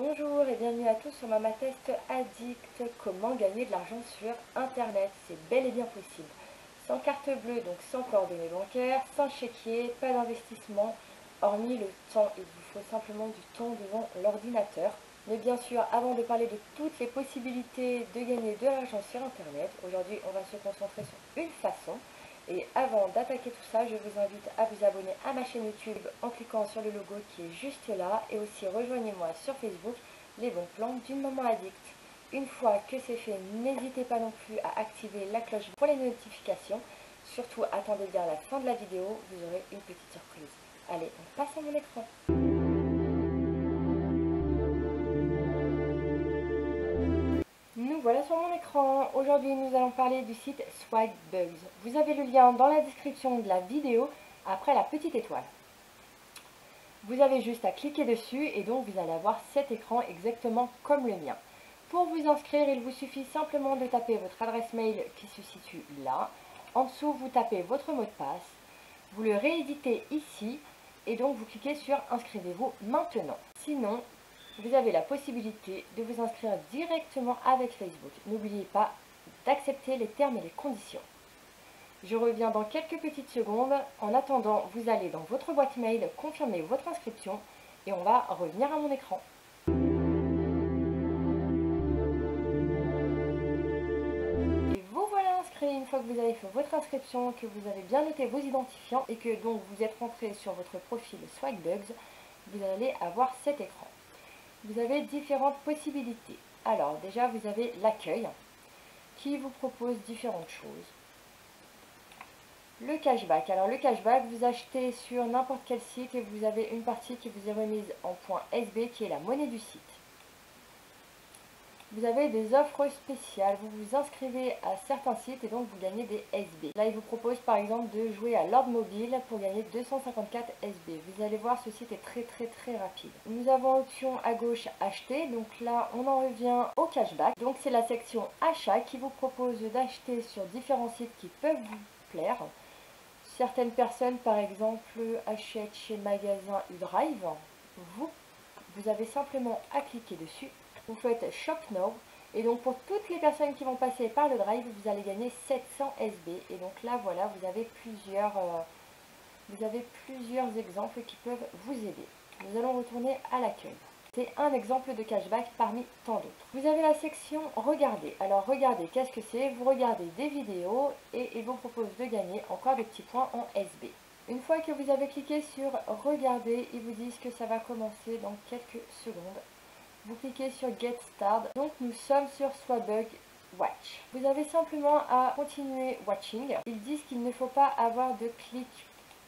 Bonjour et bienvenue à tous sur Mama Test Addict. Comment gagner de l'argent sur internet? C'est bel et bien possible. Sans carte bleue, donc sans coordonnées bancaires, sans chéquier, pas d'investissement, hormis le temps. Il vous faut simplement du temps devant l'ordinateur. Mais bien sûr, avant de parler de toutes les possibilités de gagner de l'argent sur internet, aujourd'hui on va se concentrer sur une façon. Et avant d'attaquer tout ça, je vous invite à vous abonner à ma chaîne YouTube en cliquant sur le logo qui est juste là. Et aussi rejoignez-moi sur Facebook, les bons plans d'une maman addict. Une fois que c'est fait, n'hésitez pas non plus à activer la cloche pour les notifications. Surtout, attendez bien la fin de la vidéo, vous aurez une petite surprise. Allez, on passe à mon écran. Nous voilà sur mon écran. Aujourd'hui, nous allons parler du site Swagbugs. Vous avez le lien dans la description de la vidéo après la petite étoile. Vous avez juste à cliquer dessus et donc vous allez avoir cet écran exactement comme le mien. Pour vous inscrire, il vous suffit simplement de taper votre adresse mail qui se situe là. En dessous, vous tapez votre mot de passe. Vous le rééditez ici et donc vous cliquez sur inscrivez-vous maintenant. Sinon, vous avez la possibilité de vous inscrire directement avec Facebook. N'oubliez pas d'accepter les termes et les conditions. Je reviens dans quelques petites secondes. En attendant, vous allez dans votre boîte mail, confirmer votre inscription et on va revenir à mon écran. Et vous voilà inscrit. Une fois que vous avez fait votre inscription, que vous avez bien noté vos identifiants et que donc vous êtes rentré sur votre profil Swagbugs, vous allez avoir cet écran. Vous avez différentes possibilités. Alors déjà, vous avez l'accueil qui vous propose différentes choses. Le cashback. Alors le cashback, vous achetez sur n'importe quel site et vous avez une partie qui vous est remise en point SB qui est la monnaie du site. Vous avez des offres spéciales, vous vous inscrivez à certains sites et donc vous gagnez des SB. Là, il vous propose par exemple de jouer à l'ordre mobile pour gagner 254 SB. Vous allez voir, ce site est très rapide. Nous avons l'option à gauche acheter, donc là on en revient au cashback. Donc c'est la section achat qui vous propose d'acheter sur différents sites qui peuvent vous plaire. Certaines personnes par exemple achètent chez Magasin U-Drive. Vous avez simplement à cliquer dessus. Vous faites Shop Now et donc pour toutes les personnes qui vont passer par le Drive, vous allez gagner 700 SB. Et donc là voilà, vous avez plusieurs exemples qui peuvent vous aider. Nous allons retourner à l'accueil. C'est un exemple de cashback parmi tant d'autres. Vous avez la section Regarder. Alors regardez, qu'est-ce que c'est? Vous regardez des vidéos et il vous propose de gagner encore des petits points en SB. Une fois que vous avez cliqué sur Regarder, ils vous disent que ça va commencer dans quelques secondes. Vous cliquez sur Get Started. Donc nous sommes sur Swagbugs Watch. Vous avez simplement à continuer watching. Ils disent qu'il ne faut pas avoir de clic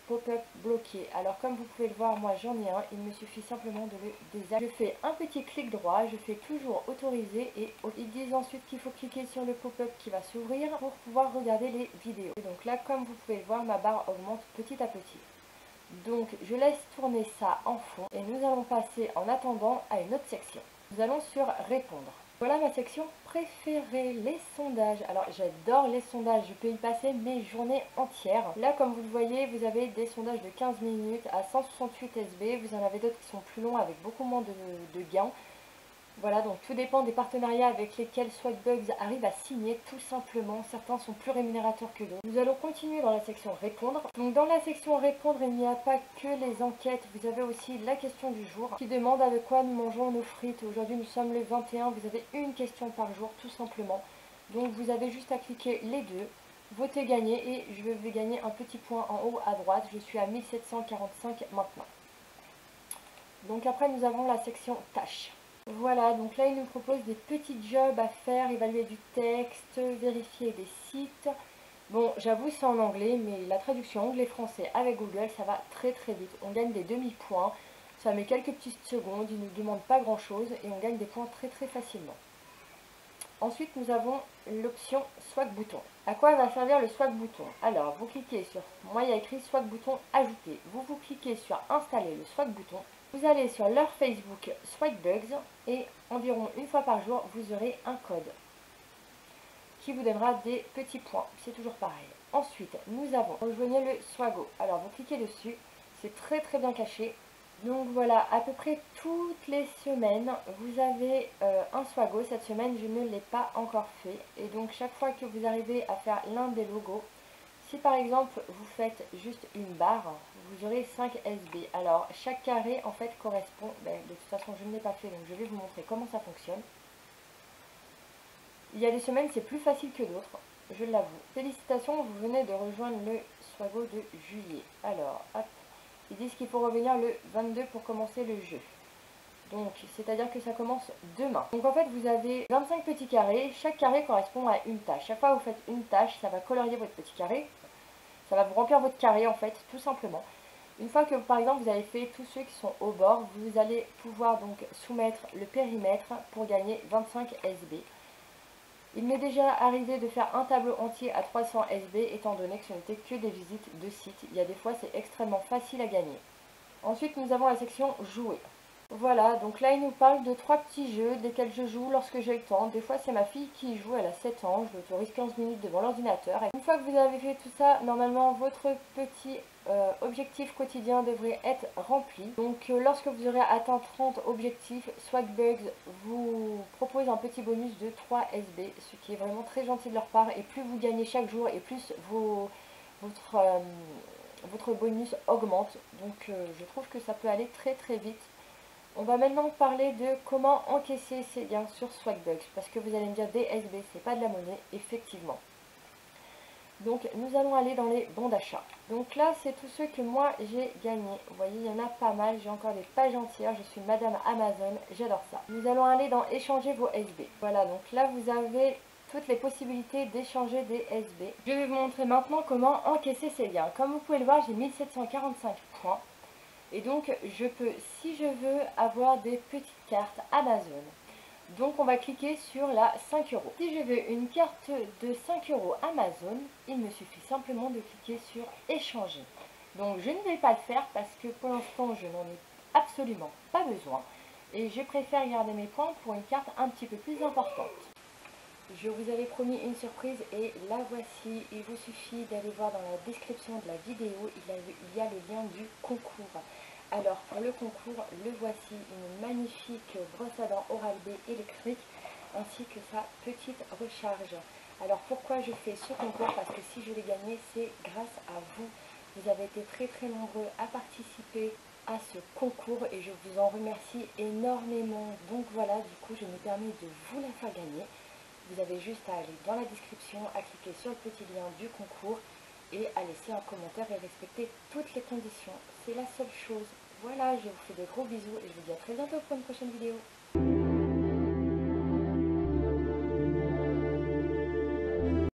pop-up bloqué. Alors comme vous pouvez le voir, moi j'en ai un. Il me suffit simplement de le désactiver. Je fais un petit clic droit. Je fais toujours autoriser et ils disent ensuite qu'il faut cliquer sur le pop-up qui va s'ouvrir pour pouvoir regarder les vidéos. Et donc là, comme vous pouvez le voir, ma barre augmente petit à petit. Donc je laisse tourner ça en fond et nous allons passer en attendant à une autre section. Nous allons sur répondre. Voilà ma section préférée, les sondages. Alors j'adore les sondages, je peux y passer mes journées entières. Là comme vous le voyez, vous avez des sondages de 15 minutes à 168 SB. Vous en avez d'autres qui sont plus longs avec beaucoup moins de gains. Voilà, donc tout dépend des partenariats avec lesquels Swagbugs arrive à signer tout simplement. Certains sont plus rémunérateurs que d'autres. Nous allons continuer dans la section répondre. Donc dans la section répondre, il n'y a pas que les enquêtes. Vous avez aussi la question du jour qui demande avec quoi nous mangeons nos frites. Aujourd'hui nous sommes le 21, vous avez une question par jour tout simplement. Donc vous avez juste à cliquer les deux, voter gagner et je vais gagner un petit point en haut à droite. Je suis à 1745 maintenant. Donc après nous avons la section tâches. Voilà, donc là il nous propose des petits jobs à faire, évaluer du texte, vérifier des sites. Bon, j'avoue c'est en anglais, mais la traduction anglais-français avec Google, ça va très vite. On gagne des demi-points, ça met quelques petites secondes, il ne nous demande pas grand-chose et on gagne des points très facilement. Ensuite, nous avons l'option Swag Bouton. À quoi va servir le Swag Bouton? Alors, vous cliquez sur, moi il y a écrit Swag Bouton ajouter. Vous cliquez sur installer le Swag Bouton. Vous allez sur leur Facebook Swagbugs et environ une fois par jour, vous aurez un code qui vous donnera des petits points. C'est toujours pareil. Ensuite, nous avons rejoignez le Swago. Alors, vous cliquez dessus. C'est très bien caché. Donc voilà, à peu près toutes les semaines, vous avez un Swago. Cette semaine, je ne l'ai pas encore fait. Et donc chaque fois que vous arrivez à faire l'un des logos, si par exemple vous faites juste une barre, vous aurez 5 SB. Alors chaque carré en fait correspond, de toute façon je ne l'ai pas fait, donc je vais vous montrer comment ça fonctionne. Il y a des semaines c'est plus facile que d'autres, je l'avoue. Félicitations, vous venez de rejoindre le Swago de juillet. Alors, hop. Ils disent qu'il faut revenir le 22 pour commencer le jeu. Donc, c'est-à-dire que ça commence demain. Donc en fait, vous avez 25 petits carrés. Chaque carré correspond à une tâche. Chaque fois que vous faites une tâche, ça va colorier votre petit carré. Ça va vous remplir votre carré en fait, tout simplement. Une fois que par exemple vous avez fait tous ceux qui sont au bord, vous allez pouvoir donc soumettre le périmètre pour gagner 25 SB. Il m'est déjà arrivé de faire un tableau entier à 300 SB étant donné que ce n'était que des visites de sites. Il y a des fois c'est extrêmement facile à gagner. Ensuite nous avons la section jouer. Voilà, donc là il nous parle de 3 petits jeux desquels je joue lorsque j'ai le temps. Des fois c'est ma fille qui joue, elle a 7 ans, je l'autorise 15 minutes devant l'ordinateur. Une fois que vous avez fait tout ça, normalement votre petit objectif quotidien devrait être rempli. Donc lorsque vous aurez atteint 30 objectifs, Swagbugs vous propose un petit bonus de 3 SB, ce qui est vraiment très gentil de leur part. Et plus vous gagnez chaque jour et plus votre bonus augmente. Donc je trouve que ça peut aller très très vite. On va maintenant parler de comment encaisser ces gains sur Swagbugs, parce que vous allez me dire DSB, c'est pas de la monnaie, effectivement. Donc nous allons aller dans les bons d'achat. Donc là, c'est tous ceux que moi j'ai gagnés. Vous voyez, il y en a pas mal, j'ai encore des pages entières, je suis Madame Amazon, j'adore ça. Nous allons aller dans échanger vos SB. Voilà, donc là vous avez toutes les possibilités d'échanger des SB. Je vais vous montrer maintenant comment encaisser ces gains. Comme vous pouvez le voir, j'ai 1745 points. Et donc, je peux, si je veux, avoir des petites cartes Amazon. Donc, on va cliquer sur la 5 euros. Si je veux une carte de 5 euros Amazon, il me suffit simplement de cliquer sur échanger. Donc, je ne vais pas le faire parce que pour l'instant, je n'en ai absolument pas besoin. Et je préfère garder mes points pour une carte un petit peu plus importante. Je vous avais promis une surprise et la voici. Il vous suffit d'aller voir dans la description de la vidéo, il y a le lien du concours. Alors pour le concours, le voici, une magnifique brosse à dents Oral-B électrique ainsi que sa petite recharge. Alors pourquoi je fais ce concours? Parce que si je l'ai gagné, c'est grâce à vous. Vous avez été très très nombreux à participer à ce concours et je vous en remercie énormément. Donc voilà, du coup je me permets de vous la faire gagner. Vous avez juste à aller dans la description, à cliquer sur le petit lien du concours et à laisser un commentaire et respecter toutes les conditions. C'est la seule chose. Voilà, je vous fais des gros bisous et je vous dis à très bientôt pour une prochaine vidéo.